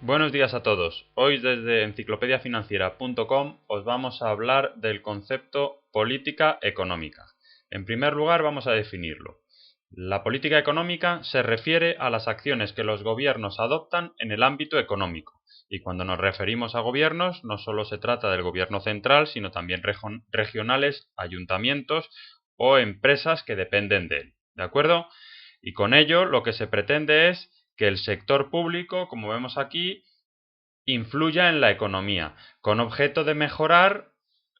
Buenos días a todos. Hoy desde enciclopediafinanciera.com os vamos a hablar del concepto política económica. En primer lugar vamos a definirlo. La política económica se refiere a las acciones que los gobiernos adoptan en el ámbito económico. Y cuando nos referimos a gobiernos, no solo se trata del gobierno central, sino también regionales, ayuntamientos o empresas que dependen de él. ¿De acuerdo? Y con ello lo que se pretende es que el sector público, como vemos aquí, influya en la economía, con objeto de mejorar,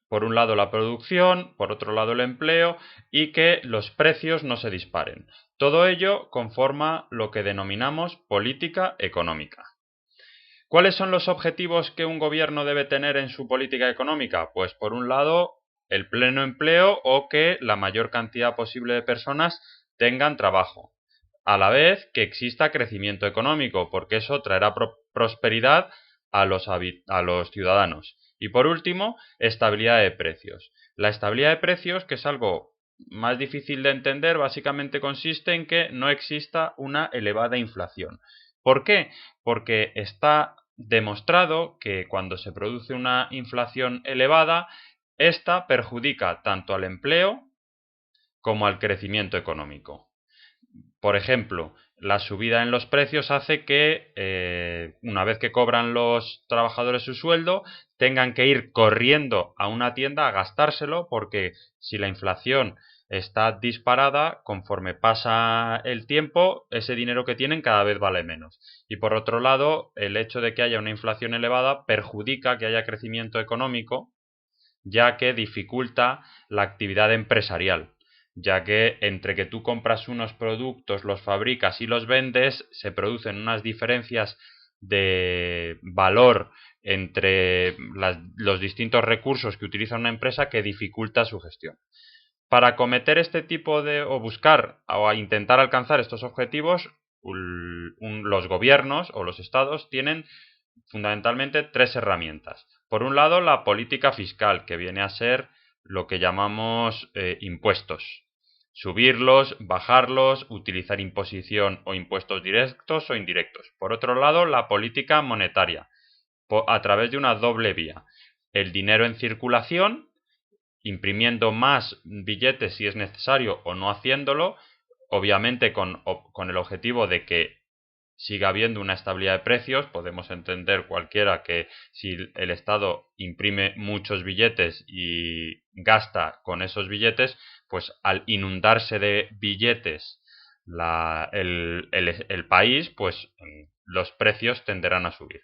por un lado, la producción, por otro lado, el empleo, y que los precios no se disparen. Todo ello conforma lo que denominamos política económica. ¿Cuáles son los objetivos que un gobierno debe tener en su política económica? Pues, por un lado, el pleno empleo o que la mayor cantidad posible de personas tengan trabajo. A la vez que exista crecimiento económico, porque eso traerá prosperidad a los ciudadanos. Y por último, estabilidad de precios. La estabilidad de precios, que es algo más difícil de entender, básicamente consiste en que no exista una elevada inflación. ¿Por qué? Porque está demostrado que cuando se produce una inflación elevada, esta perjudica tanto al empleo como al crecimiento económico. Por ejemplo, la subida en los precios hace que, una vez que cobran los trabajadores su sueldo, tengan que ir corriendo a una tienda a gastárselo, porque si la inflación está disparada, conforme pasa el tiempo, ese dinero que tienen cada vez vale menos. Y por otro lado, el hecho de que haya una inflación elevada perjudica que haya crecimiento económico, ya que dificulta la actividad empresarial, ya que entre que tú compras unos productos, los fabricas y los vendes, se producen unas diferencias de valor entre los distintos recursos que utiliza una empresa que dificulta su gestión. Para acometer este tipo de, o buscar o intentar alcanzar estos objetivos, los gobiernos o los estados tienen fundamentalmente tres herramientas. Por un lado, la política fiscal, que viene a ser lo que llamamos impuestos. Subirlos, bajarlos, utilizar imposición o impuestos directos o indirectos. Por otro lado, la política monetaria, a través de una doble vía. El dinero en circulación, imprimiendo más billetes si es necesario o no haciéndolo, obviamente con el objetivo de que siga habiendo una estabilidad de precios. Podemos entender cualquiera que si el Estado imprime muchos billetes y gasta con esos billetes, pues al inundarse de billetes el país, pues los precios tenderán a subir.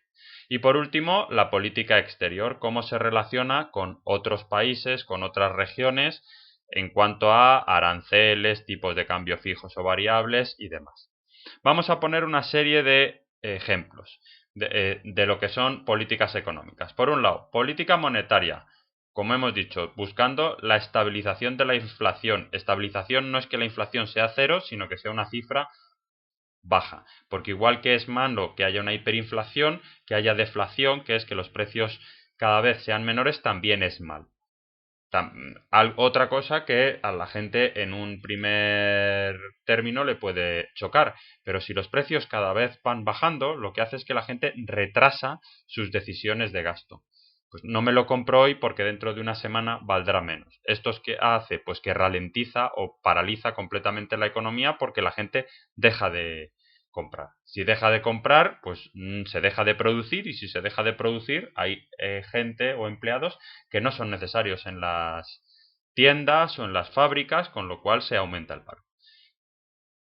Y por último, la política exterior, cómo se relaciona con otros países, con otras regiones, en cuanto a aranceles, tipos de cambio fijos o variables y demás. Vamos a poner una serie de ejemplos de lo que son políticas económicas. Por un lado, política monetaria, como hemos dicho, buscando la estabilización de la inflación. Estabilización no es que la inflación sea cero, sino que sea una cifra baja, porque igual que es malo que haya una hiperinflación, que haya deflación, que es que los precios cada vez sean menores, también es mal. Otra cosa que a la gente en un primer término le puede chocar, pero si los precios cada vez van bajando, lo que hace es que la gente retrasa sus decisiones de gasto. Pues no me lo compro hoy porque dentro de una semana valdrá menos. ¿Esto es que hace? Pues que ralentiza o paraliza completamente la economía, porque la gente deja de comprar. Si deja de comprar, pues se deja de producir, y si se deja de producir, hay gente o empleados que no son necesarios en las tiendas o en las fábricas, con lo cual se aumenta el paro.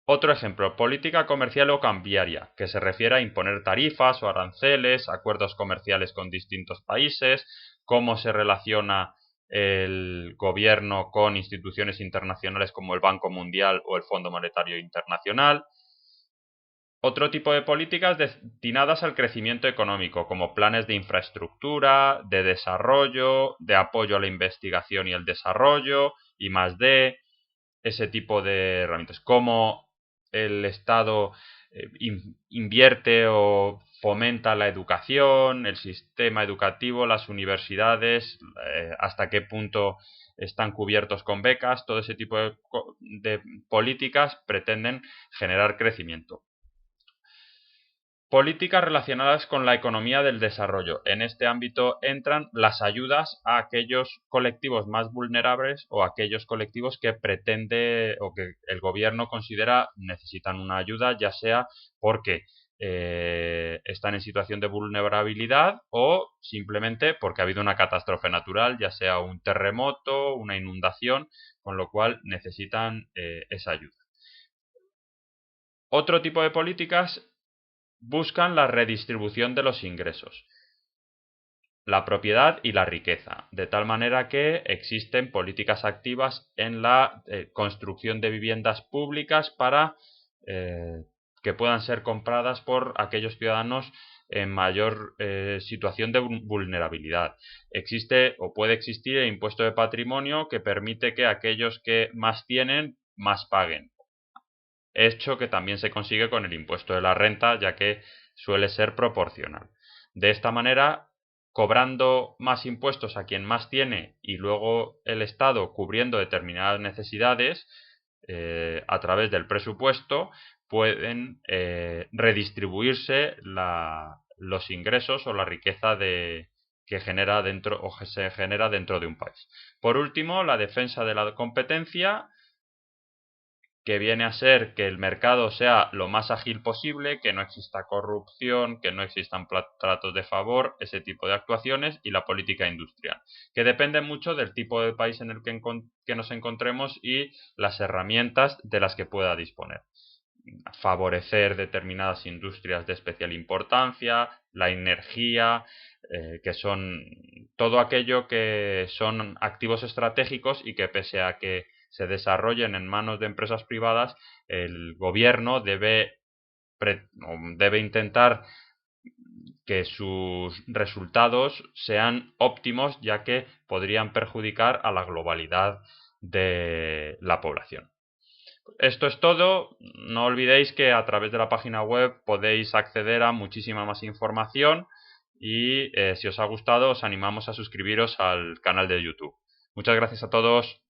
Otro ejemplo, política comercial o cambiaria, que se refiere a imponer tarifas o aranceles, acuerdos comerciales con distintos países, cómo se relaciona el gobierno con instituciones internacionales como el Banco Mundial o el Fondo Monetario Internacional. Otro tipo de políticas destinadas al crecimiento económico, como planes de infraestructura, de desarrollo, de apoyo a la investigación y el desarrollo, y más de ese tipo de herramientas. Cómo el Estado invierte o fomenta la educación, el sistema educativo, las universidades, hasta qué punto están cubiertos con becas. Todo ese tipo de políticas pretenden generar crecimiento. Políticas relacionadas con la economía del desarrollo. En este ámbito entran las ayudas a aquellos colectivos más vulnerables o aquellos colectivos que pretende o que el gobierno considera necesitan una ayuda, ya sea porque están en situación de vulnerabilidad o simplemente porque ha habido una catástrofe natural, ya sea un terremoto, una inundación, con lo cual necesitan esa ayuda. Otro tipo de políticas buscan la redistribución de los ingresos, la propiedad y la riqueza, de tal manera que existen políticas activas en la construcción de viviendas públicas para que puedan ser compradas por aquellos ciudadanos en mayor situación de vulnerabilidad. Existe o puede existir el impuesto de patrimonio que permite que aquellos que más tienen más paguen, hecho que también se consigue con el impuesto de la renta, ya que suele ser proporcional. De esta manera, cobrando más impuestos a quien más tiene y luego el Estado cubriendo determinadas necesidades a través del presupuesto, pueden redistribuirse los ingresos o la riqueza que genera dentro o que se genera dentro de un país. Por último, la defensa de la competencia, que viene a ser que el mercado sea lo más ágil posible, que no exista corrupción, que no existan tratos de favor, ese tipo de actuaciones, y la política industrial, que depende mucho del tipo de país en el que nos encontremos y las herramientas de las que pueda disponer. Favorecer determinadas industrias de especial importancia, la energía, que son todo aquello que son activos estratégicos y que pese a que se desarrollen en manos de empresas privadas, el gobierno debe intentar que sus resultados sean óptimos, ya que podrían perjudicar a la globalidad de la población. Esto es todo. No olvidéis que a través de la página web podéis acceder a muchísima más información y si os ha gustado os animamos a suscribiros al canal de YouTube. Muchas gracias a todos.